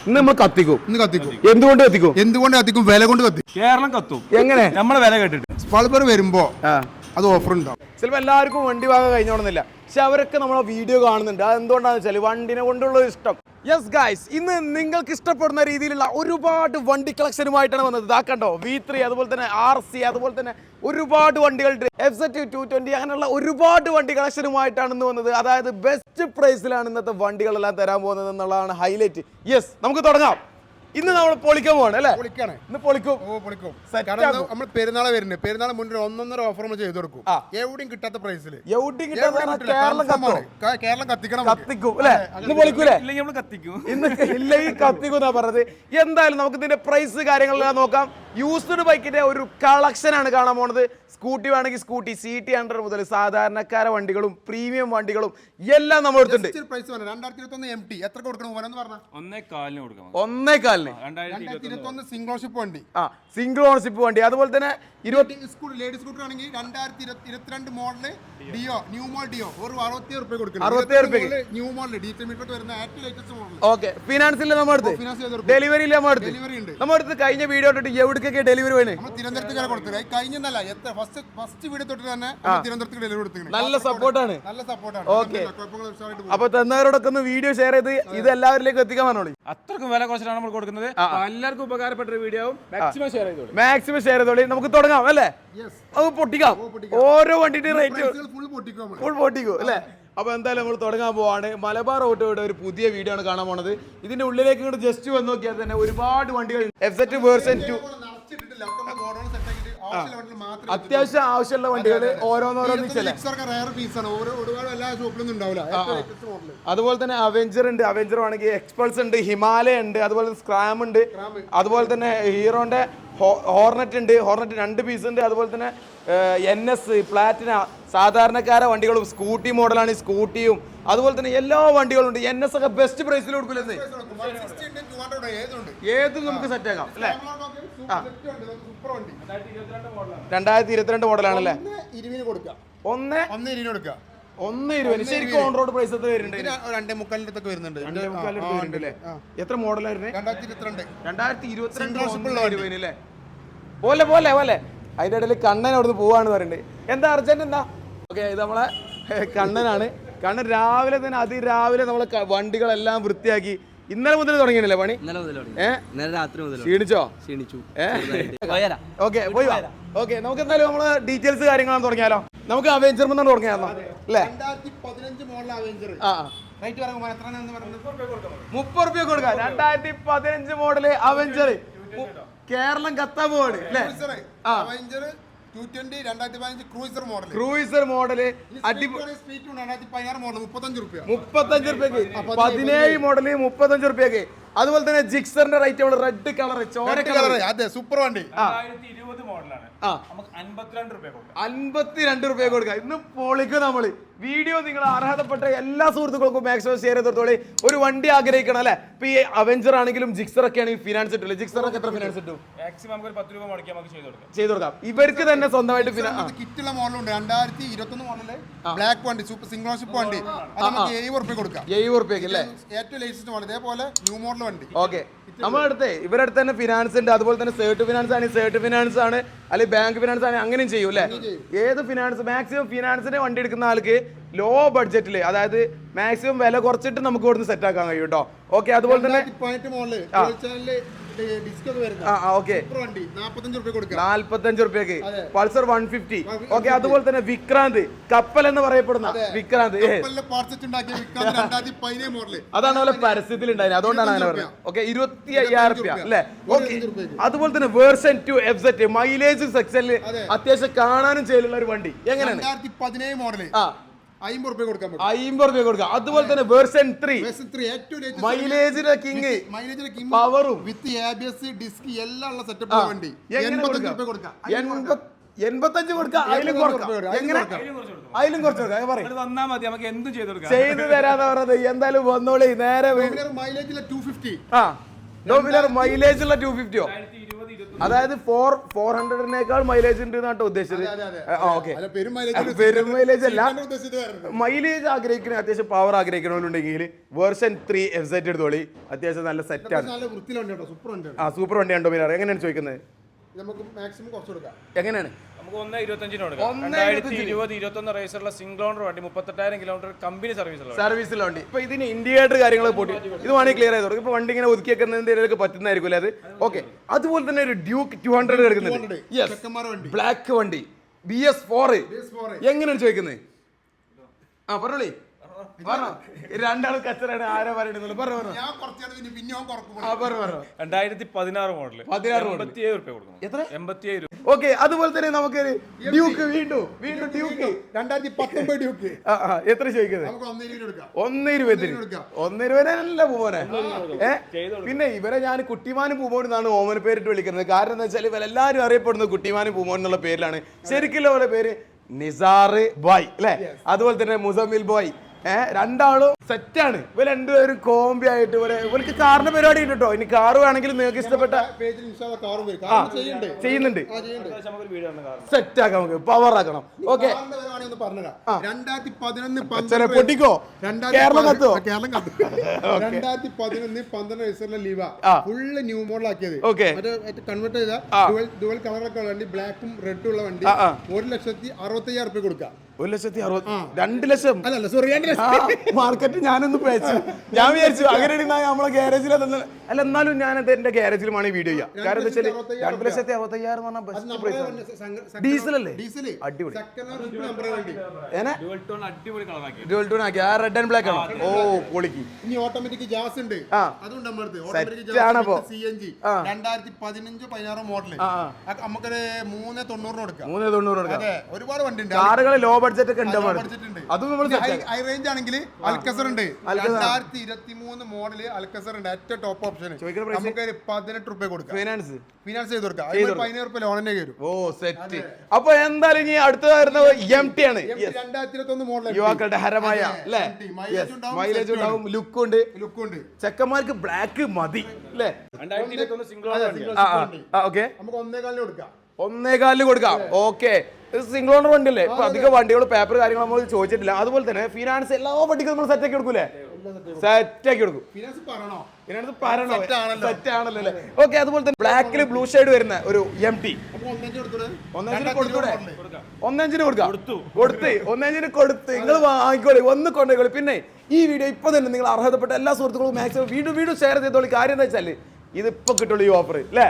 ഇന്ന് നമ്മൾ കത്തിക്കും. എന്തുകൊണ്ട് കത്തിക്കും? വില കൊണ്ട് കത്തിക്കും. കേരളം കത്തും. എങ്ങനെ? നമ്മളെ വില കേട്ടിട്ട് സ്പൾബർ വരുമ്പോ അത് ഓഫർ ഉണ്ടാവും. ചിലപ്പോൾ എല്ലാവർക്കും വണ്ടി വാങ്ങാൻ കഴിഞ്ഞോണമെന്നില്ല, പക്ഷെ അവരൊക്കെ നമ്മളെ വീഡിയോ കാണുന്നുണ്ട്. അത് എന്തുകൊണ്ടാണെന്ന് വെച്ചാൽ വണ്ടിനെ കൊണ്ടുള്ള ഇഷ്ടം. യെസ് ഗൈസ്, ഇന്ന് നിങ്ങൾക്ക് ഇഷ്ടപ്പെടുന്ന രീതിയിലുള്ള ഒരുപാട് വണ്ടി കളക്ഷനുമായിട്ടാണ് വന്നത്. ഇതാക്കണ്ടോ V3, അതുപോലെ തന്നെ RC, അതുപോലെ തന്നെ ഒരുപാട് വണ്ടികൾ FZ220 അങ്ങനെയുള്ള ഒരുപാട് വണ്ടി കളക്ഷനുമായിട്ടാണ് ഇന്ന് വന്നത്. അതായത് ബെസ്റ്റ് പ്രൈസിലാണ് ഇന്നത്തെ വണ്ടികളെല്ലാം തരാൻ പോകുന്നത് എന്നുള്ളതാണ് ഹൈലൈറ്റ്. യെസ്, നമുക്ക് തുടങ്ങാം. ഇന്ന് നമ്മൾ പൊളിക്കാൻ പോവാണ് അല്ലേ? ഇന്ന് പൊളിക്കും. നമ്മൾ പെരുന്നാളെ വരുന്നത്, പെരുന്നാൾ മുന്നിൽ 1.5 ഓഫർ നമ്മൾ ചെയ്ത് കൊടുക്കും. എവിടെയും കിട്ടാത്ത പ്രൈസിൽ കേരളം കത്തിക്കും അല്ലേ? ഇന്ന് പൊളിക്കൂലേ? ഇന്ന് ഇല്ലെങ്കിൽ കത്തിക്കും എന്നാ പറഞ്ഞത്. എന്തായാലും നമുക്ക് ഇതിന്റെ പ്രൈസ് കാര്യങ്ങളെല്ലാം നോക്കാം. യൂസ്ഡ് ബൈക്കിന്റെ ഒരു കളക്ഷൻ ആണ് കാണാൻ പോണത്. സ്കൂട്ടി വേണമെങ്കിൽ സ്കൂട്ടി, CT 100 മുതൽ സാധാരണക്കാര വണ്ടികളും പ്രീമിയം വണ്ടികളും എല്ലാം നമ്മൾ എടുത്തിട്ടുണ്ട്. 2021 MT എത്ര കൊടുക്കണം? 1.25 സിംഗിൾ ഓൺഷിപ്പ് വണ്ടി. സിംഗിൾ ഓൺഷിപ്പ് വണ്ടി. അതുപോലെ തന്നെ ലേഡി സ്കൂട്ടർ ആണെങ്കിൽ 2022 model Dio, new model Dio ഒരു 67 രൂപ കൊടുക്കണം. 67 രൂപയ്ക്ക് ന്യൂ മോഡൽ ഡീറ്റെയിൽ വരുന്ന ഏറ്റവും ലേറ്റസ്റ്റ് മോഡൽ. ഓക്കെ, ഫിനാൻസിൽ നമ്മൾ എടുത്ത് ഡെലിവറി ഉണ്ട്. നമ്മൾ എടുത്ത് കഴിഞ്ഞ വീഡിയോ ഇട്ടിട്ട് എവിടേക്കൊക്കെ ഡെലിവറി വേണേ? തിരുവനന്തപുരത്ത് കൊടുത്തത് കഴിഞ്ഞല്ല. ഫസ്റ്റ് വീഡിയോ തൊട്ട് തന്നെ തിരുവനന്തപുരത്ത് ഡെലിവറി കൊടുത്തിട്ടുണ്ട്. നല്ല സപ്പോർട്ടാണ്. ഓക്കെ, അപ്പൊ തന്നവരോടൊക്കെ ഒന്ന് വീഡിയോ ഷെയർ ചെയ്ത് ഇത് എല്ലാവരിലേക്കും എത്തിക്കാൻ പറഞ്ഞോളി. അത്രക്കും വില കുറച്ചിട്ടാണ് നമ്മൾ കൊടുക്കുന്നത്. എല്ലാവർക്കും ഉപകാരപ്പെട്ട ഒരു വീഡിയോ മാക്സിമം ഷെയർ ചെയ്തോളി. നമുക്ക് തുടങ്ങാം അല്ലേ? അത് പൊട്ടിക്കാം. ഓരോ വണ്ടിയുടെ റേറ്റ് ഫുൾ പൊട്ടിക്കും അല്ലേ? അപ്പൊ എന്തായാലും നമ്മൾ തുടങ്ങാൻ പോവാണ്. മലബാർ ഓട്ടോയുടെ ഒരു പുതിയ വീഡിയോ ആണ് കാണാൻ പോണത്. ഇതിന്റെ ഉള്ളിലേക്ക് ഇങ്ങോട്ട് ജസ്റ്റ് വന്ന് നോക്കിയാൽ തന്നെ ഒരുപാട് വണ്ടികൾ FZ വേർഷൻ 2 അത്യാവശ്യം ആവശ്യമുള്ള വണ്ടികൾ ഓരോന്നോരോന്ന്. അതുപോലെ തന്നെ അവെഞ്ചർ ഉണ്ട്. അവെഞ്ചർ ആണെങ്കിൽ എക്സ്പൾസ് ഉണ്ട്, ഹിമാലയ ഉണ്ട്, അതുപോലെ സ്ക്രാം ഉണ്ട്, അതുപോലെ തന്നെ ഹീറോന്റെ ഹോർണറ്റ് ഉണ്ട്. ഹോർണറ്റ് 2 പീസ് ഉണ്ട്. അതുപോലെ തന്നെ NS, പ്ലാറ്റിന, സാധാരണക്കാര വണ്ടികളും സ്കൂട്ടി മോഡലാണ് സ്കൂട്ടിയും. അതുപോലെ തന്നെ എല്ലാ വണ്ടികളും ഉണ്ട്. NS ഒക്കെ ബെസ്റ്റ് പ്രൈസിൽ കൊടുക്കില്ലേ? ഏതും നമുക്ക് സെറ്റ് ആക്കാം അല്ലേ? 2022 മോഡലാണല്ലേ? 1.20 ശരിക്കും ഓൺ റോഡ് പ്രൈസ് എത്ര വരുന്നുണ്ട്? 2.25 വരുന്നുണ്ട്. എത്ര മോഡലായിരുന്നു? 2022 അല്ലേ? പോലെ അതിന്റെ ഇടയിൽ കണ്ണൻ അവിടുന്ന് പോവാന്ന് പറയുന്നുണ്ട്. എന്താ അർജന്റ് എന്താ? ഓക്കെ, ഇത് നമ്മളെ കണ്ണനാണ്. കണ്ണൻ രാവിലെ തന്നെ അതിരാവിലെ നമ്മളെ വണ്ടികളെല്ലാം വൃത്തിയാക്കി. ഇന്നലെ മുതൽ തുടങ്ങിയല്ലേ പണി? ക്ഷീണിച്ചോ? ഓക്കെ, പോയി വാ. ഓക്കെ, നമുക്ക് എന്തായാലും നമ്മള് ഡീറ്റെയിൽസ് കാര്യങ്ങളാണ് തുടങ്ങിയാലോ? നമുക്ക് അവെഞ്ചർ തുടങ്ങിയാലോ അല്ലേ? 2015 മോഡൽ അവെഞ്ചർ. 30 രൂപ കൊടുക്കാം. 2015 മോഡല് അവെഞ്ചർ കേരളം കത്താൻ പോവാണ് അല്ലേ? ക്രൂയിസർ മോഡല് 35 രൂപ 17 മോഡല് 35 രൂപയ്ക്ക്. അതുപോലെ തന്നെ ജിക്സറിന്റെ റേറ്റ് റെഡ് കളർ, ചോര കളർ. അതെ, സൂപ്പർ വണ്ടി. 2020 മോഡലാണ്. നമുക്ക് 52 രൂപ കൊടുക്കാം. ഇന്ന് പൊളിക്കും നമ്മള്. വീഡിയോ നിങ്ങൾ അർഹതപ്പെട്ട എല്ലാ സുഹൃത്തുക്കൾക്കും മാക്സിമം ഷെയർ ചെയ്തോളി. ഒരു വണ്ടി ആഗ്രഹിക്കണം അല്ലെ? ഇപ്പൊ ഈ അവെഞ്ചർ ആണെങ്കിലും ജിക്സർ ഒക്കെ ആണെങ്കിൽ ഫിനാൻസ് കിട്ടില്ല. ജിക്സർ ഒക്കെ എത്ര ഫിനാൻസ് കിട്ടും? മാക്സിമം നമുക്ക് 10 രൂപ മുടക്കി നമുക്ക് ചെയ്ത് കൊടുക്കാം. ഇവർക്ക് തന്നെ സ്വന്തമായിട്ട് കിറ്റുള്ള മോഡലുണ്ട്. 2021 മോഡല് ബ്ലാക്ക് വണ്ടി, സൂപ്പർ സിംഗിൾ ഓൺഷിപ്പ് വണ്ടി. അത് നമുക്ക് 70 രൂപ കൊടുക്കാം. 70 രൂപയ്ക്ക് അല്ലേ? ഏറ്റവും ലേറ്റസ്റ്റ് മോഡൽ. ഇതേപോലെ ന്യൂ മോഡൽ വണ്ടി. ഓക്കെ, നമ്മളടുത്ത് ഇവരടുത്ത് തന്നെ ഫിനാൻസ് ഉണ്ട്. അതുപോലെ തന്നെ സേർട്ട് ഫിനാൻസ് ആണ്, സേർട്ട് ഫിനാൻസ് ആണ്, അല്ലെങ്കിൽ ബാങ്ക് ഫിനാൻസ് ആണ്. അങ്ങനെയും ചെയ്യും അല്ലേ? ഏത് ഫിനാൻസ് മാക്സിമം ഫിനാൻസിന്റെ വണ്ടി എടുക്കുന്ന ആൾക്ക് ലോ ബഡ്ജറ്റില്, അതായത് മാക്സിമം വില കുറച്ചിട്ട് നമുക്ക് ഇവിടുന്ന് സെറ്റ് ആക്കാൻ കഴിയും കേട്ടോ. ഓക്കെ, അതുപോലെ തന്നെ 45 രൂപയ്ക്ക് പൾസർ 150. ഓക്കെ, അതുപോലെ തന്നെ വിക്രാന്ത്, കപ്പൽ എന്ന് പറയപ്പെടുന്ന വിക്രാന്ത്, അതാണ് പോലെ പരസ്യത്തിൽ ഉണ്ടായിരുന്നത്. അതുകൊണ്ടാണ് അങ്ങനെ പറഞ്ഞത്. ഓക്കെ, 25,000 രൂപ അല്ലേ? ഓക്കെ, അതുപോലെ തന്നെ വേർഷൻ 2 FZ മൈലേജ് സെക്ഷനിൽ അത്യാവശ്യം കാണാനും ചെയ്യലുള്ള ഒരു വണ്ടി. എങ്ങനെയാണ്? 2017 മോഡല് 50 രൂപ കൊടുക്കാം. അതുപോലെ തന്നെ വേർഷൻ 3 മൈലേജിന്റെ കിങ്, പവറും വിത്ത് ABS ഡിസ്ക് എല്ലാം ഉള്ള സെറ്റപ്പ് വണ്ടി. 85 രൂപ കൊടുക്കാം. 85 കൊടുക്കാം. അതിലും കുറച്ച് വന്നാൽ മതി, നമുക്ക് എന്തും ചെയ്തു തരാന്ന് പറഞ്ഞത്. എന്തായാലും വന്നോളി നേരെ. മൈലേജിലെ 250 ഡോമിനാർ മൈലേജ് ഉള്ള 250 അതായത് 400-നേക്കാൾ മൈലേജ് ഉണ്ട് എന്നാട്ടോ ഉദ്ദേശിച്ചത്. ഓക്കെ, പെരും മൈലേജ് അല്ല, മൈലേജ് ആഗ്രഹിക്കുന്ന അത്യാവശ്യം പവർ ആഗ്രഹിക്കണമെന്നുണ്ടെങ്കിൽ വേർഷൻ 3 FZ എടുത്തോളി. അത്യാവശ്യം നല്ല സെറ്റാണ്. സൂപ്പർ വണ്ടിയാണ് ഡോമിനാർ. എങ്ങനെയാണ് ചോദിക്കുന്നത്? എങ്ങനെയാണ്? നമുക്ക് 1.25 കൊടുക്കാം. 2020-21 റേസറുള്ള സിംഗിൾ ഓണർ വണ്ടി, 38,000 കിലോമീറ്റർ കമ്പനി സർവീസുള്ള വണ്ടി. ഇപ്പൊ ഇതിന് ഇൻഡിക്കേറ്റർ കാര്യങ്ങൾ പോട്ടി ഇത് വേണമെങ്കിൽ ക്ലിയർ ചെയ്ത് കൊടുക്കും. ഇപ്പൊ വണ്ടി ഇങ്ങനെ ഒതുക്കി വെക്കുന്നതിന്റെ പറ്റുന്നതായിരിക്കും അത്. ഓക്കെ, അതുപോലെ തന്നെ ഒരു ഡ്യൂക്ക് 200 എടുക്കുന്നുണ്ട്. ബ്ലാക്ക് വണ്ടി BS4 എങ്ങനെയാണ് ചോദിക്കുന്നത്? പറഞ്ഞോളി. രണ്ടാളും കച്ചറാണ്. ആരാ പറയുന്നത്? 2016 മോഡൽ 87 രൂപ കൊടുക്കണം. എത്ര? 87 രൂപ. ഓക്കെ, അതുപോലെ തന്നെ നമുക്ക് ഡ്യൂക്ക് വീണ്ടും ഡ്യൂക്ക് 2019 ഡ്യൂക്ക് എത്ര ചോദിക്കുന്നത്? 1.20 പോവാനെ. പിന്നെ ഇവരെ ഞാൻ കുട്ടിമാനും പൂമോൻ എന്നാണ് ഓമന പേരിട്ട് വിളിക്കുന്നത്. കാരണം എന്താ വെച്ചാൽ ഇവരെല്ലാവരും അറിയപ്പെടുന്നത് കുട്ടിമാനും പൂമോൻ എന്നുള്ള പേരിലാണ്. ശരിക്കുള്ള പോലെ പേര് നിസാർ ബോയ് അല്ലെ, അതുപോലെ തന്നെ മുസമ്മിൽ ബോയ്. രണ്ടാളും സെറ്റാണ്. ഇവർ രണ്ടുപേരും കോമ്പി ആയിട്ട് ഇവർക്ക് കാറിന്റെ പരിപാടി ഉണ്ട് കേട്ടോ. ഇനി കാറ് വേണമെങ്കിൽ നിങ്ങൾക്ക് ഇഷ്ടപ്പെട്ട ചെയ്യുന്നുണ്ട്. സെറ്റ് ആക്കാം, നമുക്ക് പവർ ആക്കണം. ഓക്കെ, 2011 പൊട്ടിക്കോ, കേരളം കത്തോ? 2011-12 വയസ്സുള്ള ലീവ ഫുള്ള് ന്യൂ മോഡൽ ആക്കിയത്. ഓക്കെ, കൺവേർട്ട് ചെയ്ത ഡുവൽ കളറൊക്കെ വണ്ടി, ബ്ലാക്കും റെഡും ഉള്ള വണ്ടി 1,65,000 രൂപ കൊടുക്കാം. 1,60,000 2 ലക്ഷം അല്ലല്ല, സോറി, മാർക്കറ്റ് ഞാനൊന്ന് പേച്ചു. ഞാൻ വിചാരിച്ചു അങ്ങനെ നമ്മളെ ഗ്യാരേജിൽ അല്ല, എന്നാലും ഞാൻ എന്റെ ഗ്യാരേജിലുമാണ് ഈ വീഡിയോ ചെയ്യാം. കാരണം എന്താ വെച്ചാൽ 2,60,000 എന്ന് പറഞ്ഞാൽ ഡീസൽ അല്ലേ? അടിപൊളി ഡ്യുവൽ ടോൺ ആക്കി. ആ റെഡ് ആൻഡ് ബ്ലാക്ക് ആണ്. ഓ, പൊളിക്ക്. ഇനി ഓട്ടോമാറ്റിക് ഗ്യാസ് ഉണ്ട്, അതുകൊണ്ട് നമ്മളടുത്ത് CNG 2015-16 മോഡല് നമുക്കൊരു 390 കൊടുക്കാം. 390 കൊടുക്കാം. ഒരുപാട് വണ്ടി ഉണ്ട്. കാറുകൾ ലോ ബഡ്ജറ്റ് ഒക്കെ ഉണ്ട്. അതും നമ്മൾ ഹൈ റേഞ്ച് ആണെങ്കിൽ അൽക്കസർ ഉണ്ട്. 2023 മോഡല് അൽക്കസർ ഉണ്ട്. ഏറ്റവും ടോപ്പ് ഓപ്ഷൻ. നമുക്ക് 18 രൂപ കൊടുക്കാം. ഫിനാൻസ് ചെയ്ത് കൊടുക്കാം. 15 രൂപ ലോൺ തന്നെ കയറും. ഓ, സെറ്റ്. അപ്പൊ എന്തായാലും ഇനി അടുത്ത വരുന്നത് MT ആണ്. 2021 മോഡൽ യുവാക്കളുടെ ഹരമായ അല്ലേ? മൈലേജ് ഉണ്ടാവും, ലുക്ക് ഉണ്ട്. ചെക്കന്മാർക്ക് ബ്ലാക്ക് മതി അല്ലേ? 2021 സിംഗിൾ ഓണർ. ഓക്കെ, നമുക്ക് 1.25 കൊടുക്കാം. 1.25 കൊടുക്കാം. ഓക്കെ, സിംഗിൾ ഓണർ വണ്ടി അല്ലേ? ഇപ്പൊ അധികം വണ്ടികൾ പേപ്പർ കാര്യങ്ങൾ നമ്മൾ ചോദിച്ചിട്ടില്ല. അതുപോലെ തന്നെ ഫിനാൻസ് എല്ലാ വണ്ടിക്കും നമ്മൾ സെറ്റ് ആക്കി കൊടുക്കൂലേ? സെറ്റ് ആക്കി കൊടുക്കും. ഫിനാൻസ് പറയണോ? സെറ്റ് ആണല്ലോ അല്ലേ? ഓക്കെ, അതുപോലെ തന്നെ ബ്ലാക്കിൽ ബ്ലൂ ഷെയ്ഡ് വരുന്ന ഒരു MT 1.5 കൊടുത്തൂടെ? 1.5 കൊടുക്കാം. കൊടുത്ത് 1.5 കൊടുത്ത് നിങ്ങൾ വാങ്ങിക്കോളി, ഒന്ന് കൊണ്ടുപോയിക്കോളി. പിന്നെ ഈ വീഡിയോ ഇപ്പൊ തന്നെ നിങ്ങൾ അർഹതപ്പെട്ട എല്ലാ സുഹൃത്തുക്കളും മാക്സിമം വീണ്ടും ഷെയർ ചെയ്തോളി. കാര്യം എന്താ വെച്ചാൽ ഇതിപ്പോ കിട്ടുള്ളൂ ഈ ഓഫർ അല്ലേ?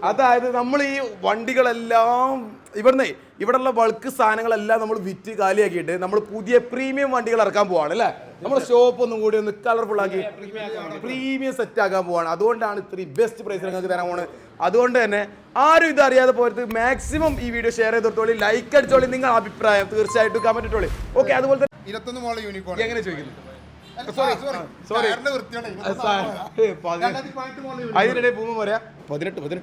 അതായത് നമ്മൾ ഈ വണ്ടികളെല്ലാം ഇവിടെയുള്ള ബൾക്ക് സാധനങ്ങളെല്ലാം നമ്മൾ വിറ്റ് കാലിയാക്കിയിട്ട് നമ്മൾ പുതിയ പ്രീമിയം വണ്ടികൾ ഇറക്കാൻ പോവാണ് അല്ലേ? നമ്മുടെ ഷോപ്പ് ഒന്നും കൂടി ഒന്ന് കളർഫുൾ ആക്കി പ്രീമിയം സെറ്റ് ആക്കാൻ പോവാണ്. അതുകൊണ്ടാണ് ഇത്രയും ബെസ്റ്റ് പ്രൈസ് നിങ്ങൾക്ക് തരാൻ പോകുന്നത്. അതുകൊണ്ട് തന്നെ ആരും ഇത് അറിയാതെ പോയിട്ട് മാക്സിമം ഈ വീഡിയോ ഷെയർ ചെയ്തോളി, ലൈക്ക് അടിച്ചോളി, നിങ്ങളുടെ അഭിപ്രായം തീർച്ചയായിട്ടും കമന്റ് ഇട്ടോളി. ഓക്കെ, അതുപോലെ തന്നെ 21 മോഡൽ യൂണിക്കോൺ എങ്ങനെ ചോദിക്കുന്നു? അതിനിടെ പൂമ പറയാ 18.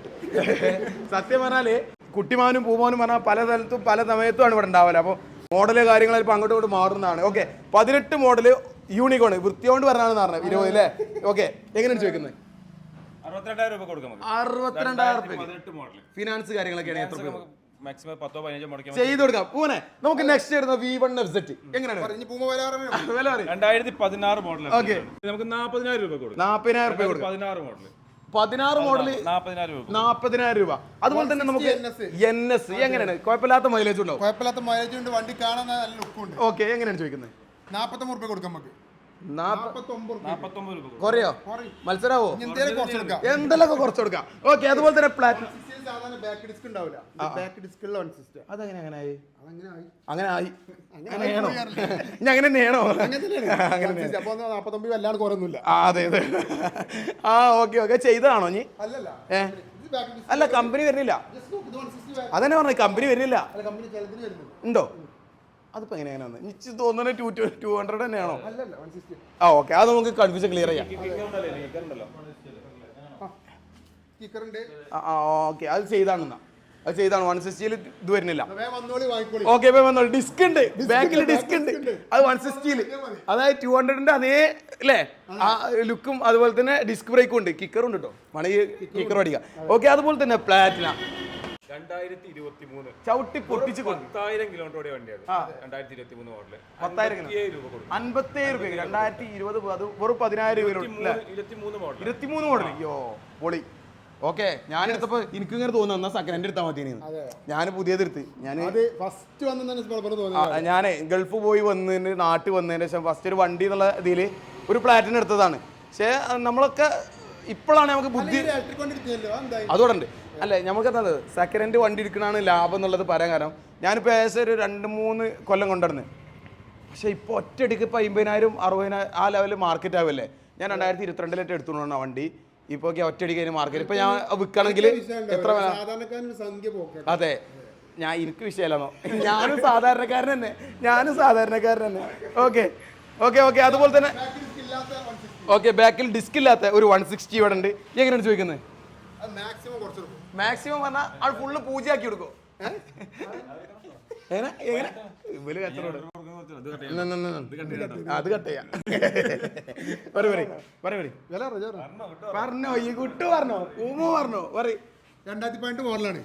സത്യം പറഞ്ഞാല് കുട്ടിമാനും പൂമാനും പറഞ്ഞാൽ പല സ്ഥലത്തും പല സമയത്തുമാണ് ഇവിടെ ഉണ്ടാവില്ല. അപ്പോൾ മോഡല് കാര്യങ്ങൾ ഇപ്പൊ അങ്ങോട്ടും ഇങ്ങോട്ട് മാറുന്നതാണ്. ഓക്കെ, 18 മോഡല് യൂണിക്കോൺ വൃത്തിയോണ്ട് പറഞ്ഞാണെന്ന് പറഞ്ഞത് 20 അല്ലേ? ഓക്കെ, എങ്ങനെയാണ് ചോദിക്കുന്നത്? 62,000 രൂപ കൊടുക്കാം. 62,000 രൂപ. ഫിനാൻസ് കാര്യങ്ങളൊക്കെയാണ് എത്ര രൂപ? മാക്സിമം 10-15 മുടക്കാം, ചെയ്ത് കൊടുക്കാം. പൂനെ നമുക്ക് നെക്സ്റ്റ് വരുന്ന V1 FZ എങ്ങനെയാണ്? 2016 മോഡൽ. ഓക്കെ, നമുക്ക് 40,000 രൂപ കൊടുക്കാം. 40,000 രൂപ കൊടുക്കാം. 16 മോഡല് 40,000 രൂപ. അതുപോലെ തന്നെ നമുക്ക് NS എങ്ങനെയാണ്? കുഴപ്പമില്ലാത്ത മൈലേജ് ഉണ്ടോ? കുഴപ്പമില്ലാത്ത മൈലേജ് ഉണ്ട്, വണ്ടി കാണാൻ നല്ല ലുക്ക് ഉണ്ട്. ഓക്കെ, എങ്ങനെയാണ് ചോദിക്കുന്നത്? 49 രൂപ കൊടുക്കാം നമുക്ക്. 49 രൂപ കുറയോ? മത്സരമാവോ? എന്തെല്ലാം കുറച്ച് കൊടുക്കാം. ഓക്കെ, അതുപോലെ തന്നെ പ്ലാറ്റിനം ബാക്ക് ഡിസ്ക് ഉണ്ടാവില്ല, ബാക്ക് ഡിസ്കുള്ള വൺ സിസ്റ്റം. അതെങ്ങനെ അങ്ങനെ ആയി? അങ്ങനെയാണോ? ഇനി അങ്ങനെ തന്നെയാണോ? അപ്പൊ 49 വല്ലാണ്ട് കുറയൊന്നുമില്ല. അതെ. ആ, ഓക്കെ ചെയ്തതാണോ നീ? അല്ല, കമ്പനി വരുന്നില്ല. അതന്നെ പറഞ്ഞ കമ്പനി വരുന്നില്ല. ഉണ്ടോ? അതിപ്പോ എങ്ങനെയാണ് എനിക്ക് തോന്നുന്നത് 200 തന്നെയാണോ? ആ, ഓക്കെ, അത് നമുക്ക് കൺഫ്യൂഷൻ ക്ലിയർ ചെയ്യാം. ഓക്കെ, അത് ചെയ്താണെന്നാ അത് ചെയ്താണ് 160 ഇത് വരുന്നില്ല. വന്നോളി വാങ്ങിക്കോളി. ഓക്കെ വന്നോളൂ. ഡിസ്ക് ഉണ്ട്, ബാക്കിൽ ഡിസ്ക് ഉണ്ട്, അത് 160. അതായത് 200ന്റെ അതേ അല്ലേ ആ ലുക്കും അതുപോലെ തന്നെ ഡിസ്ക് ബ്രേക്കും ഉണ്ട്, കിക്കറും ഉണ്ട് കേട്ടോ, വേണമെങ്കിൽ കിക്കർ അടിക്കാം. ഓക്കെ അതുപോലെ തന്നെ പ്ലാറ്റിന 2023 ചവിട്ടി പൊട്ടിച്ച് 10,000 കിലോമീറ്റർ ഓടിയ വണ്ടിയാണ്. 2023 മോഡല് 10,000 രൂപ കൊടുക്കും. 57 രൂപ 2020 അത് വെറും 10,000 രൂപ. 23 മോഡൽ. അയ്യോ പൊളി. ഓക്കെ ഞാനെടുത്തപ്പോ എനിക്ക് ഇങ്ങനെ തോന്നുന്നു സെക്കൻഡ് ഹാൻഡ് എടുത്താൽ മതി. ഞാൻ പുതിയത് എടുത്ത് ഞാനേ ഗൾഫ് പോയി വന്നതിന് നാട്ടിൽ വന്നതിന് ശേഷം ഫസ്റ്റ് ഒരു വണ്ടി എന്നുള്ള ഇതിൽ ഒരു പ്ലാറ്റിന് എടുത്തതാണ്. പക്ഷേ നമ്മളൊക്കെ ഇപ്പോഴാണ് നമുക്ക് ബുദ്ധി അതുകൊണ്ട് ഉണ്ട് അല്ലേ നമുക്ക് എന്താ സെക്കൻഡ് ഹാൻഡ് വണ്ടി എടുക്കണതാണ് ലാഭം എന്നുള്ളത് പറയാൻ. കാരണം ഞാനിപ്പോൾ ഏകദേശം ഒരു 2-3 കൊല്ലം കൊണ്ടുവരുന്നത്. പക്ഷേ ഇപ്പോൾ ഒറ്റയടിക്ക് ഇപ്പോൾ 50,000 60,000 ആ ലെവലിൽ മാർക്കറ്റ് ആവുമല്ലേ. ഞാൻ 2022 എടുത്തുകൊണ്ടാണ് ആ വണ്ടി. ഇപ്പോൾ ഒറ്റയടിക്ക് അതിന് മാർക്കറ്റ് ഇപ്പോൾ ഞാൻ വിൽക്കുകയാണെങ്കിൽ എത്ര വില? അതെ ഞാൻ എനിക്ക് വിഷയമല്ലെന്നോ, ഞാനും സാധാരണക്കാരൻ തന്നെ. ഓക്കെ ഓക്കെ ഓക്കെ അതുപോലെ തന്നെ ഓക്കെ ബാക്കിൽ ഡിസ്ക് ഇല്ലാത്ത ഒരു 160 ഇവിടെ ഉണ്ട്. എങ്ങനെയാണ് ചോദിക്കുന്നത്? മാക്സിമം പറഞ്ഞാൽ അത് ഫുള്ള് പൂജയാക്കി കൊടുക്കും. അത് കട്ട് ചെയ്യാം. പറഞ്ഞോ ഈ കുട്ടു പറഞ്ഞോ ഉമ്മ പറഞ്ഞോ പറ. 2018 മോഡലാണ്.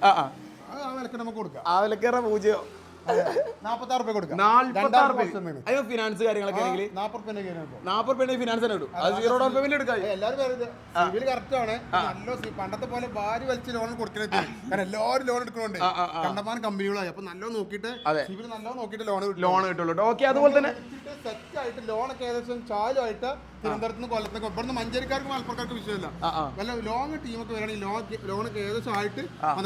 ആ വിലക്കേറ പൂജയോ 46 രൂപ കൊടുക്കാം. 46 അയ്യോ ഫിനാൻസ് കാര്യങ്ങളൊക്കെ ആണെങ്കിൽ 40 രൂപ ഫിനാൻസ് തന്നെ കിട്ടും. അത് 0 ഡൗൺ പേയ്മെന്റ് എടുക്കാം. എല്ലാവരും കറക്റ്റ് ആണ്. നല്ല പണ്ടത്തെ പോലെ ഭാര്യ വലിച്ച് ലോൺ കൊടുക്കുന്നത്. കാരണം എല്ലാവരും ലോൺ എടുക്കുന്നുണ്ട്. കണ്ടമാനം കമ്പനികളായി. അപ്പൊ നല്ലോണം നോക്കിയിട്ട് സിവിൽ നല്ലോണം നോക്കിയിട്ട് ലോൺ കിട്ടുള്ളൂ. ഓക്കെ അതുപോലെ തന്നെ സെറ്റ് ആയിട്ട് ലോണൊക്കെ ഏകദേശം ചാലുമായിട്ട് തിരുവനന്തപുരത്ത് നിന്ന് കൊല്ലത്തേക്ക് ഇവിടുന്ന് മഞ്ചേരിക്കാർക്ക് മലപ്പുറക്കാർക്ക് വിഷയമില്ല. വല്ല ലോങ് ടീമൊക്കെ വരികയാണെങ്കിൽ ലോണൊക്കെ ഏകദേശം ആയിട്ട്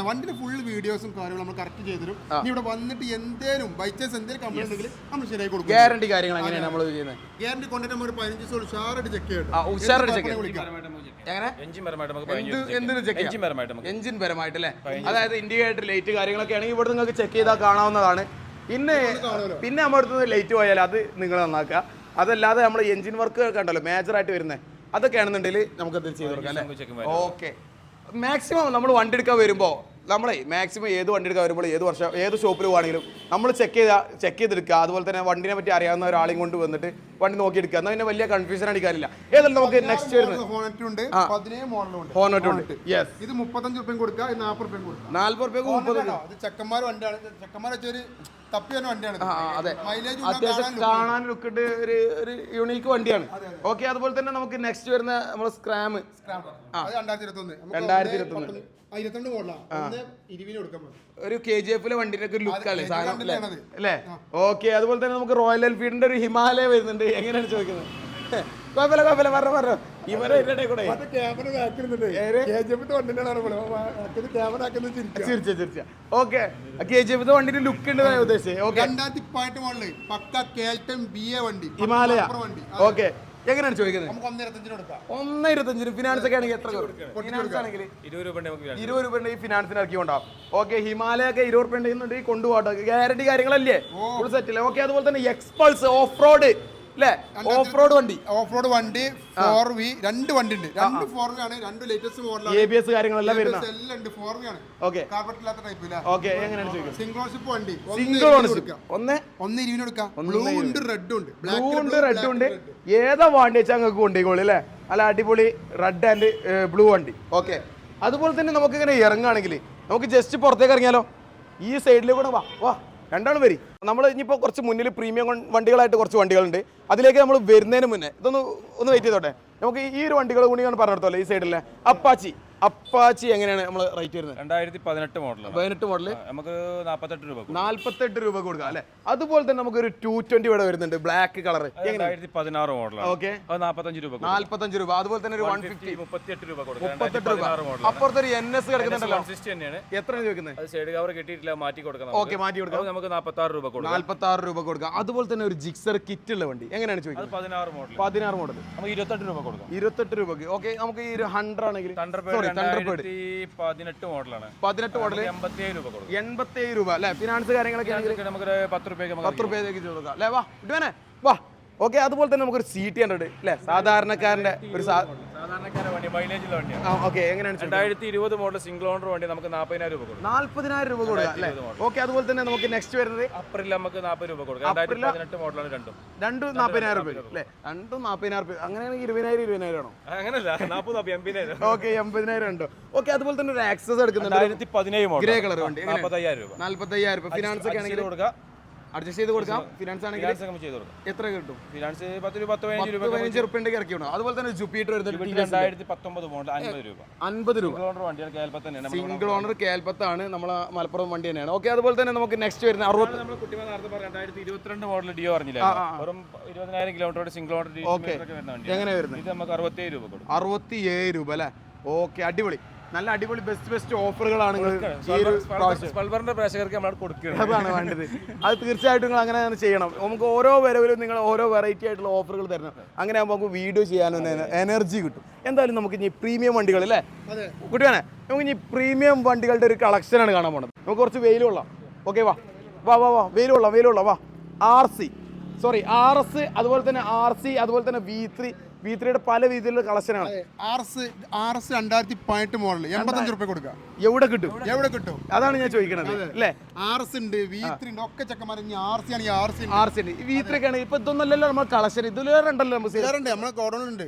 വണ്ടിന്റെ ഫുൾ വീഡിയോസും കാര്യങ്ങളും നമ്മൾ കറക്റ്റ് ചെയ്തിരും. ഇവിടെ വന്നിട്ട് എന്തേലും ബൈ ചാൻസ് എന്തെങ്കിലും കംപ്ലൈന്റ് ഉണ്ടെങ്കിൽ നമ്മൾ ശരിയായി കൊടുക്കും. ഗ്യാരണ്ടി കാര്യങ്ങൾ എങ്ങനെയാണ് നമ്മൾ ചെയ്യുന്നത്? ഗ്യാരണ്ടി കൊണ്ടിട്ട് നമ്മൾ 15 ദിവസം ഉഷാറായിട്ട് ചെക്ക് ചെയ്യണം. എഞ്ചിൻ പരമായിട്ട് അല്ലേ, അതായത് ഇൻഡിക്കേറ്റർ ലൈറ്റ് കാര്യങ്ങളൊക്കെ ആണെങ്കിൽ ഇവിടെ നിങ്ങൾക്ക് ചെക്ക് ചെയ്താൽ കാണാവുന്നതാണ്. പിന്നെ നമ്മുടെ അടുത്ത് ലൈറ്റ് പോയാൽ അത് നിങ്ങൾ നന്നാക്കുക. അതല്ലാതെ നമ്മൾ എഞ്ചിൻ വർക്ക് കണ്ടല്ലോ മേജറായിട്ട് വരുന്നത് അതൊക്കെയാണെന്നുണ്ടെങ്കിൽ നമുക്കത് ചെയ്ത് കൊടുക്കാം അല്ലേ. ഓക്കെ മാക്സിമം നമ്മൾ വണ്ടി എടുക്കാൻ വരുമ്പോൾ നമ്മളെ മാക്സിമം ഏത് വണ്ടി എടുക്കാൻ വരുമ്പോൾ ഏത് ഷോപ്പിൽ പോവാണെങ്കിലും നമ്മൾ ചെക്ക് ചെയ്തെടുക്കുക. അതുപോലെ തന്നെ വണ്ടിനെ പറ്റി അറിയാവുന്ന ഒരാളെയും കൊണ്ട് വന്നിട്ട് വണ്ടി നോക്കിയെടുക്കുക. എന്നാൽ പിന്നെ വലിയ കൺഫ്യൂഷൻ അടിക്കാനില്ല. ഏതായാലും നമുക്ക് നെക്സ്റ്റ് വരുന്നത് ഹോണറ്റ് ഉണ്ട്. യെസ് ഇത് 35 രൂപ കൊടുക്കുക, 40 രൂപ കൊടുക്കുക. 40 രൂപ ചെക്കന്മാർ വണ്ടിയാണ്. ചെക്കന്മാർ വെച്ചൊരു തപ്പിയാണ് വണ്ടിയാണ്. അതെ അത്യാവശ്യം കാണാൻ ലുക്കിട്ട് ഒരു യൂണീക്ക് വണ്ടിയാണ്. ഓക്കെ അതുപോലെ തന്നെ നമുക്ക് നെക്സ്റ്റ് വരുന്ന നമ്മൾ സ്ക്രാം 2021 ഒരു KGF വണ്ടിന്റെ ഒക്കെ ലുക്കാണ് സാധനം അല്ലേ. ഓക്കെ അതുപോലെ തന്നെ നമുക്ക് റോയൽ എൻഫീൽഡിന്റെ ഒരു ഹിമാലയ വരുന്നുണ്ട്. എങ്ങനെയാണ് ചോദിക്കുന്നത്? കുഴപ്പമില്ല പറഞ്ഞോ ഇവരെ കൂടെ ഓക്കെ KGF വണ്ടിന്റെ ലുക്ക് ഉണ്ട് ഉദ്ദേശിച്ചത്. 2018 മോഡല് പക്ക KTM BA വണ്ടി ഹിമാലയ. ഓക്കെ എങ്ങനെയാണ് ചോദിക്കുന്നത്? 1.25 ഫിനാൻസ് ഒക്കെ ആണെങ്കിൽ എത്ര? ഫിനാൻസ് ആണെങ്കിൽ 20 രൂപ ഈ ഫിനാൻസിന് ഇറക്കിക്കൊണ്ടാവും. ഓക്കെ ഹിമാലയ ഒക്കെ 20 രൂപ ഉണ്ടെന്നുണ്ടെങ്കിൽ കൊണ്ടുപോകട്ടെ. ഗ്യാരണ്ടി കാര്യങ്ങളല്ലേ ഫുൾ സെറ്റ് അല്ലേ. ഓക്കെ അതുപോലെ തന്നെ എക്സ്പൾസ് ഓഫ് റോഡ് അല്ലേ, ഓഫ് റോഡ് വണ്ടി 4V 2 വണ്ടി ഉണ്ട്. 2 4V ആണ്. 2 ലേറ്റസ്റ്റ് മോഡലാണ്. ABS കാര്യങ്ങളെല്ലാം വരുന്ന എല്ലാം ഉണ്ട്. 4V ആണ്. ഓക്കെ കാർബറ്റ് ഇല്ലാത്ത ടൈപ്പ് ഇല്ല. ഓക്കെ എങ്ങനെയാണ് ചോദിക്കുന്നത്? സിംഗിൾ ഓണർഷിപ്പ് വണ്ടി. 1.20 കൊടുക്കാം. ബ്ലൂ ഉണ്ട്, റെഡ് ഉണ്ട്. റെഡ് ഉണ്ട്. ഏതാ വണ്ടി വെച്ചാൽ നിങ്ങൾക്ക് കൊണ്ടുപോയിക്കോളൂ അല്ലേ. അല്ല അടിപൊളി റെഡ് ആൻഡ് ബ്ലൂ വണ്ടി. ഓക്കെ അതുപോലെ തന്നെ നമുക്ക് ഇങ്ങനെ ഇറങ്ങുകയാണെങ്കിൽ നമുക്ക് ജസ്റ്റ് പുറത്തേക്ക് ഇറങ്ങിയാലോ. ഈ സൈഡിൽ കൂടെ വാ രണ്ടാളും വരി. നമ്മൾ ഇനിയിപ്പോൾ കുറച്ച് മുന്നിൽ പ്രീമിയം വണ്ടികളായിട്ട് കുറച്ച് വണ്ടികളുണ്ട്. അതിലേക്ക് നമ്മൾ വരുന്നതിന് മുന്നേ ഒന്ന് വെയിറ്റ് ചെയ്തോട്ടെ. നമുക്ക് ഈ ഒരു വണ്ടികൾ കൂടി പറഞ്ഞെടുത്തോല്ലേ. ഈ സൈഡിലെ അപ്പാച്ചി എങ്ങനെയാണ് നമ്മൾ റേറ്റ് വരുന്നത്? 2018 മോഡൽ നമുക്ക് 48 രൂപ കൊടുക്കാം അല്ലേ. അതുപോലെ തന്നെ നമുക്ക് ഒരു 220 ഇവിടെ വരുന്നുണ്ട് ബ്ലാക്ക് കളർ. 2016 മോഡൽ. ഓക്കെ 45 രൂപ. അതുപോലെ തന്നെ ഒരു 150 38 രൂപ. അപ്പുറത്തെ ഒരു NS കിടക്കുന്നുണ്ടല്ലോ. എത്രയാണ് ചോദിക്കുന്നത്? സൈഡ് കവർ കിട്ടിയിട്ടില്ല, മാറ്റി കൊടുക്കണം. ഓക്കെ മാറ്റി കൊടുക്കാം. നമുക്ക് 46 രൂപ കൊടുക്കാം. അതുപോലെ തന്നെ ഒരു ജിക്സർ കിറ്റ് ഉള്ള വണ്ടി എങ്ങനെയാണ് ചോദിക്കുന്നത്? 16 മോഡൽ നമുക്ക് 28 രൂപ കൊടുക്കാം. 28 രൂപക്ക്. ഓക്കെ നമുക്ക് ഈ 100 ആണെങ്കിൽ 18 മോഡലാണ്. 18 മോഡൽ 87 രൂപ അല്ലേ. ഫിനാൻസ് കാര്യങ്ങളൊക്കെ നമുക്ക് 10 രൂപയ്ക്ക് കൊടുക്കാം അല്ലേ. വാ. ഓക്കെ അതുപോലെ തന്നെ നമുക്കൊരു CT 100 അല്ലേ, സാധാരണക്കാരന്റെ ഒരു സാധാരണക്കാരെ വണ്ടി മൈലേജുള്ള വണ്ടിയാണ്. ഓക്കെ, എങ്ങനെയാണ് 2020 മോഡൽ സിംഗിൾ ഓണർ വണ്ടി നമുക്ക് 40,000 രൂപ കൊടുക്കും. 40,000 രൂപ കൊടുക്കാം അല്ലേ? ഓക്കെ, അതുപോലെ തന്നെ നമുക്ക് നെക്സ്റ്റ് വരുന്നത് അപ്രിൽ നമുക്ക് 40 രൂപ കൊടുക്കാം. 2018 മോഡലാണ് രണ്ടും 40,000 രൂപ അല്ലേ? 40,000 രൂപ. അങ്ങനെയാണെങ്കിൽ 20,000 ആണോ? അങ്ങനല്ല, 40,000 ഓക്കെ, 80,000 ഉണ്ടോ? ഓക്കെ, അതുപോലെ തന്നെ ഒരു ആക്സസ് എടുക്കുന്നുണ്ട് 2017 മോഡൽ ഗ്രേ കളർ വണ്ടി 45,000 രൂപ. 45,000 രൂപ. ഫിനാൻസ് ഒക്കെ ആണെങ്കിൽ കൊടുക്കാം, അഡ്ജസ്റ്റ് ചെയ്ത് കൊടുക്കാം. ഫിനാൻസ് ആണെങ്കിൽ ചെയ്ത് കൊടുക്കാം. എത്ര കിട്ടും? ഫിനാൻസ് 10-15 രൂപ 15 റുപ്യൻ്റെ ഇറക്കി വിടണം. അതുപോലെ തന്നെ ജുപ്പിറ്റർ വരുന്നത് 2019 മോഡൽ 50 രൂപ. 50 രൂപ. സിംഗിൾ ഓണർ വണ്ടിയാണ്, കേൽപ്പത്ത് തന്നെയാണ്. സിംഗിൾ ഓണർ കേൽപ്പത്ത് ആണ്, നമ്മളെ മലപ്പുറം വണ്ടി തന്നെയാണ്. ഓക്കെ, അതുപോലെ തന്നെ നമുക്ക് നെക്സ്റ്റ് വരുന്ന 60 നമ്മൾ കുട്ടിമാർ നേരത്തെ പറഞ്ഞ 2022 മോഡൽ ഡിയോ പറഞ്ഞില്ല, വെറും 20,000 കിലോമീറ്റർ സിംഗിൾ ഓണർ വരുന്ന വണ്ടി. എങ്ങനെ വരുന്നത്? ഇത് നമുക്ക് 67 രൂപ കൊടുക്കും. 67 രൂപ അല്ലേ? ഓക്കെ, അടിപൊളി. നല്ല അടിപൊളി ബെസ്റ്റ് ഓഫറുകളാണ് സ്പൾവറിന്റെ പ്രേക്ഷകർക്ക് നമ്മൾ കൊടുക്കുന്നത്. അതാണ് വേണ്ടത്. അത് തീർച്ചയായിട്ടും നിങ്ങൾ അങ്ങനെ ചെയ്യണം. നമുക്ക് ഓരോ വരവിലും നിങ്ങൾ ഓരോ വെറൈറ്റി ആയിട്ടുള്ള ഓഫറുകൾ തരണം. അങ്ങനെ ആകുമ്പോൾ നമുക്ക് വീഡിയോ ചെയ്യാനും എനർജി കിട്ടും. എന്തായാലും നമുക്ക് ഇനി പ്രീമിയം വണ്ടികൾ അല്ലേ കുട്ടിയാണേ, നമുക്ക് ഇനി പ്രീമിയം വണ്ടികളുടെ ഒരു കളക്ഷനാണ് കാണാൻ പോകുന്നത്. നമുക്ക് കുറച്ച് വെയിലുള്ള. ഓക്കെ, വാ വാ വാ വാ വെയിലുള്ള വാ. RS, അതുപോലെ തന്നെ RC, അതുപോലെ തന്നെ V3യുടെ പല രീതിയിലുള്ള കളക്ഷനാണ്. RS 2018 മോഡൽ 85 രൂപ കൊടുക്കുക. എവിടെ കിട്ടും? അതാണ് ഞാൻ ചോദിക്കുന്നത് അല്ലേ? RS ഉണ്ട്, V3 ഉണ്ട്, ഒക്കെ ചെക്കന്മാർ. RC ആണ്, RC ഉണ്ട്. V3 ഒക്കെ ആണ്. ഇപ്പൊ ഇതൊന്നല്ലല്ലോ നമ്മൾ കളക്ഷൻ, ഇതിലേറെ ഉണ്ടല്ലോ നമ്മളെ ഗോഡൗൺ ഉണ്ട്.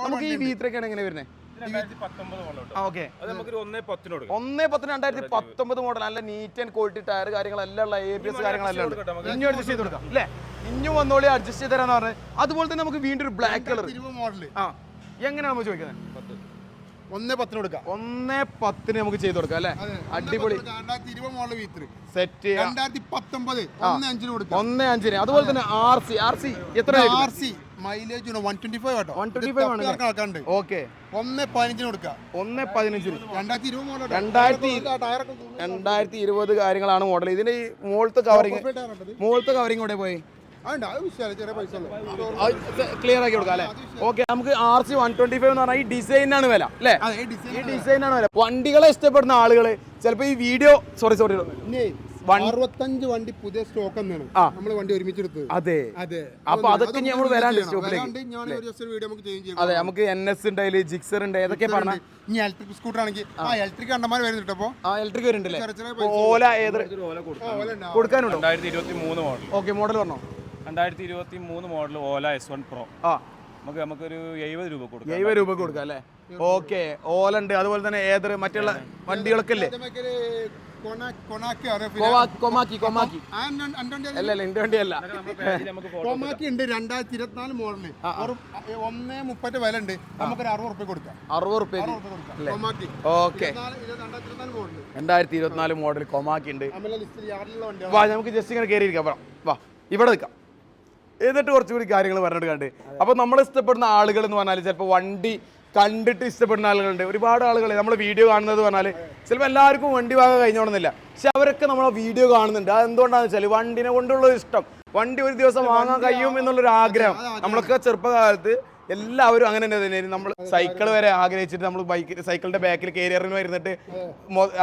നമുക്ക് ഈ V3 ഒക്കെ ആണ് എങ്ങനെ വരുന്നത്? 2019 മോഡൽ. ഓക്കെ, അത് നമുക്ക് 1.10 കൊടുക്കാം. 1.10 2019 മോഡൽ. നല്ല നീറ്റ് ആൻഡ് ക്വാളിറ്റി ടയർ കാര്യങ്ങളെല്ലാം ഉള്ള ABS കാര്യങ്ങളെല്ലാം ഉണ്ട്. ഇനി അഡ്ജസ്റ്റ് ചെയ്ത് കൊടുക്കാം അല്ലേ? ഇനി വന്നോളി, അഡ്ജസ്റ്റ് ചെയ്ത് തരാന്ന് പറഞ്ഞത്. അതുപോലെ തന്നെ നമുക്ക് വീണ്ടും ഒരു ബ്ലാക്ക് കളർ മോഡൽ. എങ്ങനെയാണ് നമ്മൾ ചോദിക്കുന്നത്? 1.10 കൊടുക്കാം. 1.10 നമുക്ക് ചെയ്ത് കൊടുക്കാം അല്ലേ? അടിപൊളി 2020 മോഡൽ V3 സെറ്റ്. 2019 1.5 കൊടുക്കാം. 1.5. അതുപോലെ തന്നെ RC എത്ര? RC മൈലേജ് 125 കേട്ടോ. 125 ആണ്. ഓക്കെ, 1.15 കൊടുക്കാം. 1.15. 2020 മോഡൽ. 2020 കാര്യങ്ങളാണ് മോഡൽ. ഇതിന്റെ ഈ മുകളത്തെ കവറിങ് ഇവിടെ പോയി ക്ലിയർ ആക്കി കൊടുക്കാം അല്ലേ? ഓക്കെ, നമുക്ക് RC 125 എന്ന് പറഞ്ഞാൽ ഈ ഡിസൈനാണ് വില അല്ലേ? ഈ ഡിസൈനാണ് വില. വണ്ടികളെ ഇഷ്ടപ്പെടുന്ന ആളുകൾ ചിലപ്പോൾ ഈ വീഡിയോ 65 വണ്ടി പുതിയ സ്റ്റോക്ക് തന്നെയാണ് നമ്മൾ വണ്ടി ഒരുമിച്ചെടുത്തത്. അതെ, അപ്പൊ അതൊക്കെ നമ്മൾ വരാണ്ട് സ്റ്റോക്കിലേക്ക്. അതെ, നമുക്ക് NS ഉണ്ട്, അതിൽ ജിക്സർ ഉണ്ട്, ഏതൊക്കെ പറഞ്ഞാൽ ഇനി ഇലക്ട്രിക് സ്കൂട്ടർ ആണെങ്കിൽ ഇലക്ട്രിക് കണ്ടമാർ വരുന്നുണ്ട്. അപ്പൊ ഇലക്ട്രിക് വരുന്നുണ്ടല്ലേ? ഓല കൊടുക്കാനുണ്ടോ? 2023 മോഡൽ. ഓക്കെ, മോഡൽ പറഞ്ഞോ. 2023 മോഡൽ ഓല S1 Pro നമുക്കൊരു 70 രൂപ കൊടുക്കാം. 70 രൂപ കൊടുക്കാം അല്ലേ? ഓക്കെ, ഓല ഉണ്ട്. അതുപോലെ തന്നെ ഏതൊരു മറ്റുള്ള വണ്ടികളൊക്കെ ഇല്ലേ? കൊമാക്കി അല്ല, എന്റെ വണ്ടിയല്ല. കൊമാക്കി ഉണ്ട് 2024 മോഡല്. 1.30 വില ഉണ്ട്. നമുക്കൊരു 60 റുപ്യ കൊടുക്കാം. 60 റുപ്യ. ഓക്കെ, 2024 മോഡൽ കൊമാക്കി ഉണ്ട്. വാ, നമുക്ക് ജസ്റ്റ് ഇങ്ങനെ കയറി ഇരിക്കാം. വാ, ഇവിടെ നിൽക്കാം. എന്നിട്ട് കുറച്ചുകൂടി കാര്യങ്ങൾ പറഞ്ഞിട്ട് കണ്ട്. അപ്പോൾ നമ്മൾ ഇഷ്ടപ്പെടുന്ന ആളുകൾ എന്ന് പറഞ്ഞാൽ ചിലപ്പോൾ വണ്ടി കണ്ടിട്ട് ഇഷ്ടപ്പെടുന്ന ആളുകളുണ്ട്. ഒരുപാട് ആളുകൾ നമ്മൾ വീഡിയോ കാണുന്നത് പറഞ്ഞാൽ ചിലപ്പോൾ എല്ലാവർക്കും വണ്ടി വാങ്ങാൻ കഴിഞ്ഞോണമെന്നില്ല. പക്ഷെ അവരൊക്കെ നമ്മളെ വീഡിയോ കാണുന്നുണ്ട്. അത് എന്തുകൊണ്ടാണെന്ന് വെച്ചാൽ വണ്ടിനെ കൊണ്ടുള്ള ഇഷ്ടം, വണ്ടി ഒരു ദിവസം വാങ്ങാൻ കഴിയും എന്നുള്ളൊരു ആഗ്രഹം. നമ്മളൊക്കെ ചെറുപ്പകാലത്ത് എല്ലാവരും അങ്ങനെ തന്നെ. നമ്മൾ സൈക്കിൾ വരെ ആഗ്രഹിച്ചിട്ട് നമ്മൾ സൈക്കിളിന്റെ ബാക്കിൽ കേരിയറിന് വരുന്നിട്ട്,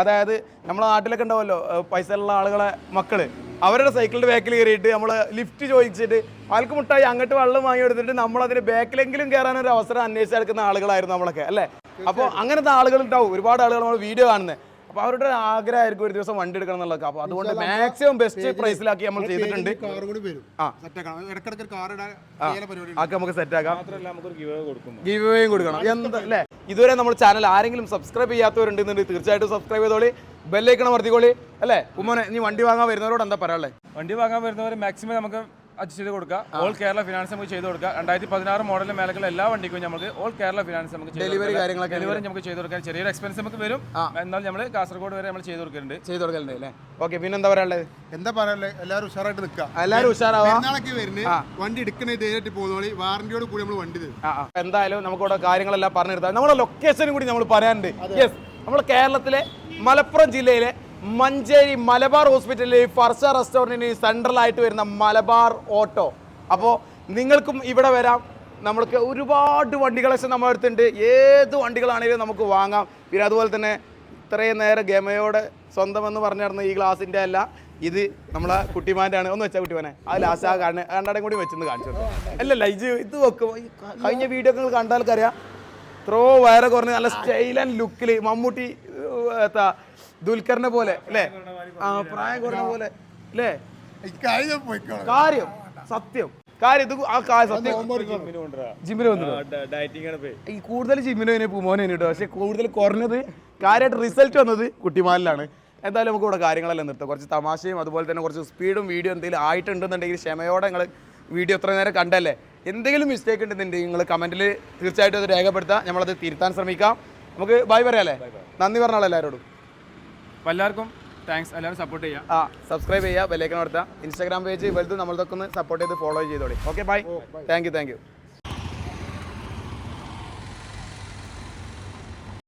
അതായത് നമ്മളെ നാട്ടിലൊക്കെ ഉണ്ടാവുമല്ലോ പൈസ ഉള്ള ആളുകളെ മക്കള്, അവരുടെ സൈക്കിളിന്റെ ബാക്കിൽ കയറിയിട്ട് നമ്മൾ ലിഫ്റ്റ് ചോദിച്ചിട്ട് ആൾക്ക് മുട്ടായി അങ്ങോട്ട് വെള്ളം വാങ്ങി എടുത്തിട്ട് നമ്മൾ അതിന്റെ ബാക്കിലെങ്കിലും കയറാനൊരു അവസരം അന്വേഷിച്ച് നടക്കുന്ന ആളുകളായിരുന്നു നമ്മളൊക്കെ അല്ലേ? അപ്പോൾ അങ്ങനത്തെ ആളുകൾ ഉണ്ടാവും, ഒരുപാട് ആളുകൾ നമ്മൾ വീഡിയോ കാണുന്നത്. അപ്പോൾ അവരുടെ ആഗ്രഹമായിരിക്കും ഒരു ദിവസം വണ്ടി എടുക്കണം എന്നുള്ളത്. അപ്പോൾ അതുകൊണ്ട് മാക്സിമം ബെസ്റ്റ് പ്രൈസിലാക്കി നമ്മൾ ചെയ്തിട്ടുണ്ട്. അതൊക്കെ നമുക്ക് സെറ്റ് ആക്കാം. ഗിവ് അവേയും കൊടുക്കണം. എന്താ അല്ലേ? ഇതുവരെ നമ്മൾ ചാനൽ ആരെങ്കിലും സബ്സ്ക്രൈബ് ചെയ്യാത്തവരുണ്ടെന്നുണ്ടെങ്കിൽ തീർച്ചയായിട്ടും സബ്സ്ക്രൈബ് ചെയ്തോളി, ബെല്ലൈക്കണം വർത്തിക്കോളി അല്ലേ? ഉമ്മോനെ, നീ വണ്ടി വാങ്ങാൻ വരുന്നവരോട് എന്താ പറയാനുള്ളത്? വണ്ടി വാങ്ങാൻ വരുന്നവർ മാക്സിമം നമുക്ക് അഡ്ജസ്റ്റ് ചെയ്ത് കൊടുക്കുക. ഓൾ കേരള ഫിനാൻസ് നമുക്ക് ചെയ്ത് കൊടുക്കുക. 2016 മോഡലിന് മേലുള്ള എല്ലാ വണ്ടിക്കും നമുക്ക് ഓൾ കേരള ഫിനാൻസ് നമുക്ക് ഡെലിവറി നമുക്ക് ചെയ്ത് കൊടുക്കാൻ ചെറിയൊരു എക്സ്പെൻസ് നമുക്ക് വരും. എന്നാൽ നമ്മൾ കാസർഗോഡ് വരെ നമ്മൾ ചെയ്ത് കൊടുക്കുന്നുണ്ട് അല്ലേ? ഓക്കെ, പിന്നെ എന്താ പറയാനുള്ളത്? എല്ലാവരും ഉഷാറായിട്ട് നിൽക്കുക. എല്ലാവരും ഉഷാറാവാം. വണ്ടി എടുക്കുന്ന ധൈര്യമായിട്ട് പോകുന്നോളി, വാറന്റിയോട് കൂടി നമ്മൾ വണ്ടി തരും. എന്തായാലും നമുക്കിവിടെ കാര്യങ്ങളെല്ലാം പറഞ്ഞെടുത്താൽ നമ്മുടെ ലൊക്കേഷനും കൂടി നമ്മൾ പറയാനുണ്ട്. യെസ്, നമ്മൾ കേരളത്തിലെ മലപ്പുറം ജില്ലയിലെ മഞ്ചേരി മലബാർ ഹോസ്പിറ്റലിൽ ഫർസ റെസ്റ്റോറൻറ്റിന് സെൻട്രലായിട്ട് വരുന്ന മലബാർ ഓട്ടോ. അപ്പോൾ നിങ്ങൾക്കും ഇവിടെ വരാം. നമ്മൾക്ക് ഒരുപാട് വണ്ടി കളക്ഷൻ നമ്മുടെ അടുത്തുണ്ട്. ഏത് വണ്ടികളാണെങ്കിലും നമുക്ക് വാങ്ങാം. പിന്നെ അതുപോലെ തന്നെ ഇത്രയും നേരം ഗമയോടെ സ്വന്തമെന്ന് പറഞ്ഞിരുന്ന ഈ ഗ്ലാസിൻ്റെ അല്ല, ഇത് നമ്മളെ കുട്ടിമാൻ്റെ ആണ്. ഒന്ന് വെച്ചാൽ കുട്ടിമാനെ ആ ലാസ്റ്റ് ആ കണ്ണടയും കൂടി വെച്ചെന്ന് കാണിച്ചു. അല്ലല്ല, ഇത് വെക്കും. കഴിഞ്ഞ വീഡിയോ നിങ്ങൾ കണ്ടാൽക്കറിയാം എത്രയോ വയറ് കുറഞ്ഞ് നല്ല സ്റ്റൈൽ ആൻഡ് ലുക്കിൽ മമ്മൂട്ടി ദുൽഖറിനെ പോലെ അല്ലേ പ്രായം കുറഞ്ഞ പോലെ അല്ലേ കാര്യം സത്യം കാര്യം ഇത് സത്യം ജിമ്മിന് വന്നു ഈ കൂടുതൽ ജിമ്മിന് തന്നെ പൂമോനെ കേട്ടോ പക്ഷെ കൂടുതൽ കുറഞ്ഞത് കാര്യമായിട്ട് റിസൾട്ട് വന്നത് കുട്ടിമാലിലാണ്. എന്തായാലും നമുക്ക് ഇവിടെ കാര്യങ്ങളെല്ലാം നിർത്താം. കുറച്ച് തമാശയും അതുപോലെ തന്നെ കുറച്ച് സ്പീഡും വീഡിയോ എന്തെങ്കിലും ആയിട്ടുണ്ടെന്നുണ്ടെങ്കിൽ ക്ഷമയോടെ നിങ്ങൾ വീഡിയോ എത്ര നേരം കണ്ടല്ലേ, എന്തെങ്കിലും മിസ്റ്റേക്ക് ഉണ്ടെന്നുണ്ടെങ്കിൽ നിങ്ങൾ കമൻറ്റിൽ തീർച്ചയായിട്ടും അത് രേഖപ്പെടുത്താം, നമ്മളത് തിരുത്താൻ ശ്രമിക്കാം. നമുക്ക് ബൈ പറയാല്ലേ, നന്ദി പറഞ്ഞാൽ എല്ലാവരോടും. അപ്പോൾ എല്ലാവർക്കും താങ്ക്സ്, എല്ലാവരും സപ്പോർട്ട് ചെയ്യാം. സബ്സ്ക്രൈബ് ചെയ്യുക, ബെല്ലൈക്കൺ നടത്താം. ഇൻസ്റ്റാഗ്രാം പേജ് വലുത് നമ്മളതൊക്കെ ഒന്ന് സപ്പോർട്ട് ചെയ്ത് ഫോളോ ചെയ്തോളി. Okay bye, thank U.